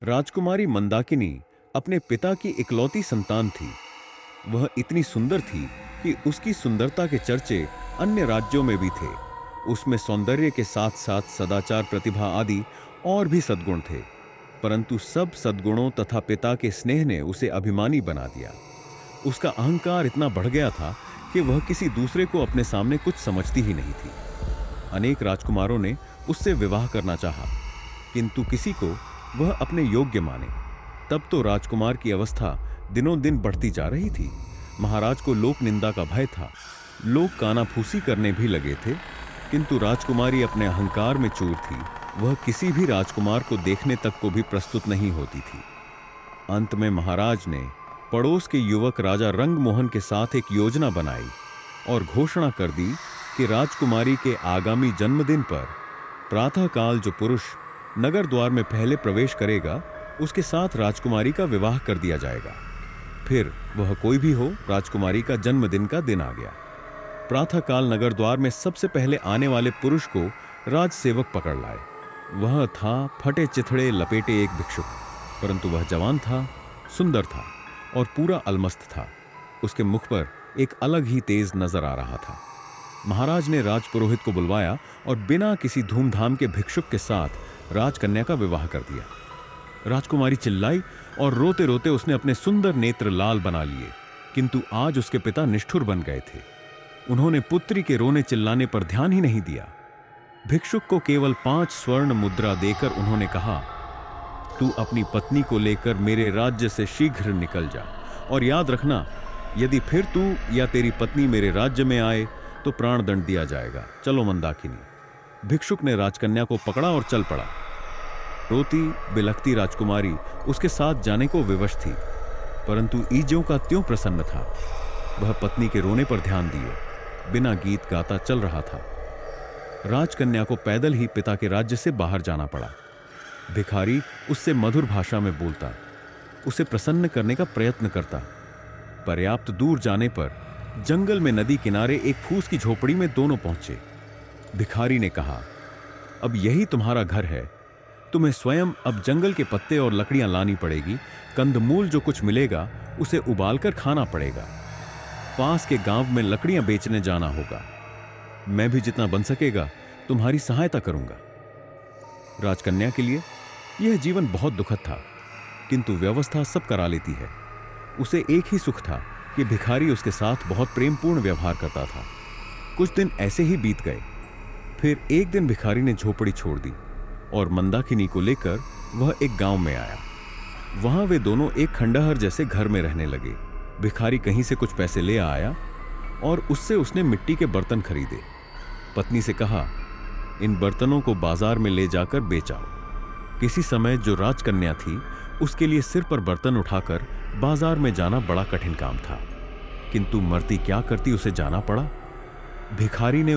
राजकुमारी मंदाकिनी अपने पिता की इकलौती संतान थी। वह इतनी सुंदर थी कि उसकी सुंदरता के चर्चे अन्य राज्यों में भी थे। उसमें सौंदर्य के साथ साथ सदाचार, प्रतिभा आदि और भी सद्गुण थे, परंतु सब सद्गुणों तथा पिता के स्नेह ने उसे अभिमानी बना दिया। उसका अहंकार इतना बढ़ गया था कि वह किसी दूसरे को अपने सामने कुछ समझती ही नहीं थी। अनेक राजकुमारों ने उससे विवाह करना चाहा, किंतु किसी को वह अपने योग्य माने। तब तो राजकुमार की अवस्था दिनों दिन बढ़ती जा रही थी। महाराज को लोक निंदा का भय था। लोग कानाफूसी करने भी लगे थे, किंतु राजकुमारी अपने अहंकार में चूर थी। वह किसी भी राजकुमार को देखने तक को भी प्रस्तुत नहीं होती थी। अंत में महाराज ने पड़ोस के युवक राजा रंगमोहन के साथ एक योजना बनाई और घोषणा कर दी कि राजकुमारी के आगामी जन्मदिन पर प्रातःकाल जो पुरुष नगर द्वार में पहले प्रवेश करेगा, उसके साथ राजकुमारी का विवाह कर दिया जाएगा। फिर वह कोई भी हो, राजकुमारी का जन्मदिन का दिन आ गया। प्रातःकाल नगर द्वार में सबसे पहले आने वाले पुरुष को राजसेवक पकड़ लाए। वह था फटे चिथड़े लपेटे एक भिक्षुक, परंतु वह जवान था, सुंदर था और पूरा अलमस्त था। उसके मुख पर एक अलग ही तेज नजर आ रहा था। महाराज ने राजपुरोहित को बुलवाया और बिना किसी धूमधाम के भिक्षुक के साथ राजकन्या का विवाह कर दिया। राजकुमारी चिल्लाई और रोते रोते उसने अपने सुंदर नेत्र लाल बना लिए, किंतु आज उसके पिता निष्ठुर बन गए थे। उन्होंने पुत्री के रोने चिल्लाने पर ध्यान ही नहीं दिया। भिक्षुक को केवल 5 स्वर्ण मुद्रा देकर उन्होंने कहा, तू अपनी पत्नी को लेकर मेरे राज्य से शीघ्र निकल जा, और याद रखना, यदि फिर तू या तेरी पत्नी मेरे राज्य में आए तो प्राण दंड दिया जाएगा। चलो मंदाकिनी। भिक्षुक ने राजकन्या को पकड़ा और चल पड़ा। रोती बिलखती राजकुमारी उसके साथ जाने को विवश थी, परंतु ईज्यों का त्यों प्रसन्न था। वह पत्नी के रोने पर ध्यान दिए बिना गीत गाता चल रहा था। राजकन्या को पैदल ही पिता के राज्य से बाहर जाना पड़ा। भिखारी उससे मधुर भाषा में बोलता, उसे प्रसन्न करने का प्रयत्न करता। पर्याप्त दूर जाने पर जंगल में नदी किनारे एक फूस की झोपड़ी में दोनों पहुंचे। भिखारी ने कहा, अब यही तुम्हारा घर है। तुम्हें स्वयं अब जंगल के पत्ते और लकड़ियां लानी पड़ेगी। कंदमूल जो कुछ मिलेगा उसे उबालकर खाना पड़ेगा। पास के गांव में लकड़ियां बेचने जाना होगा। मैं भी जितना बन सकेगा तुम्हारी सहायता करूंगा। राजकन्या के लिए यह जीवन बहुत दुखद था, किंतु व्यवस्था सब करा लेती है। उसे एक ही सुख था कि भिखारी उसके साथ बहुत प्रेमपूर्ण व्यवहार करता था। कुछ दिन ऐसे ही बीत गए। फिर एक दिन भिखारी ने झोपड़ी छोड़ दी और मंदाकिनी को लेकर वह एक गांव में आया। वहां वे दोनों एक खंडहर जैसे घर में रहने लगे। भिखारी कहीं से कुछ पैसे ले आया और उससे उसने मिट्टी के बर्तन खरीदे। पत्नी से कहा, इन बर्तनों को बाजार में ले जाकर बेचाओ। किसी समय जो राजकन्या थी, उसके लिए सिर पर बर्तन उठाकर बाजार में जाना बड़ा कठिन काम था, किंतु मरती क्या करती, उसे जाना पड़ा। भिखारी ने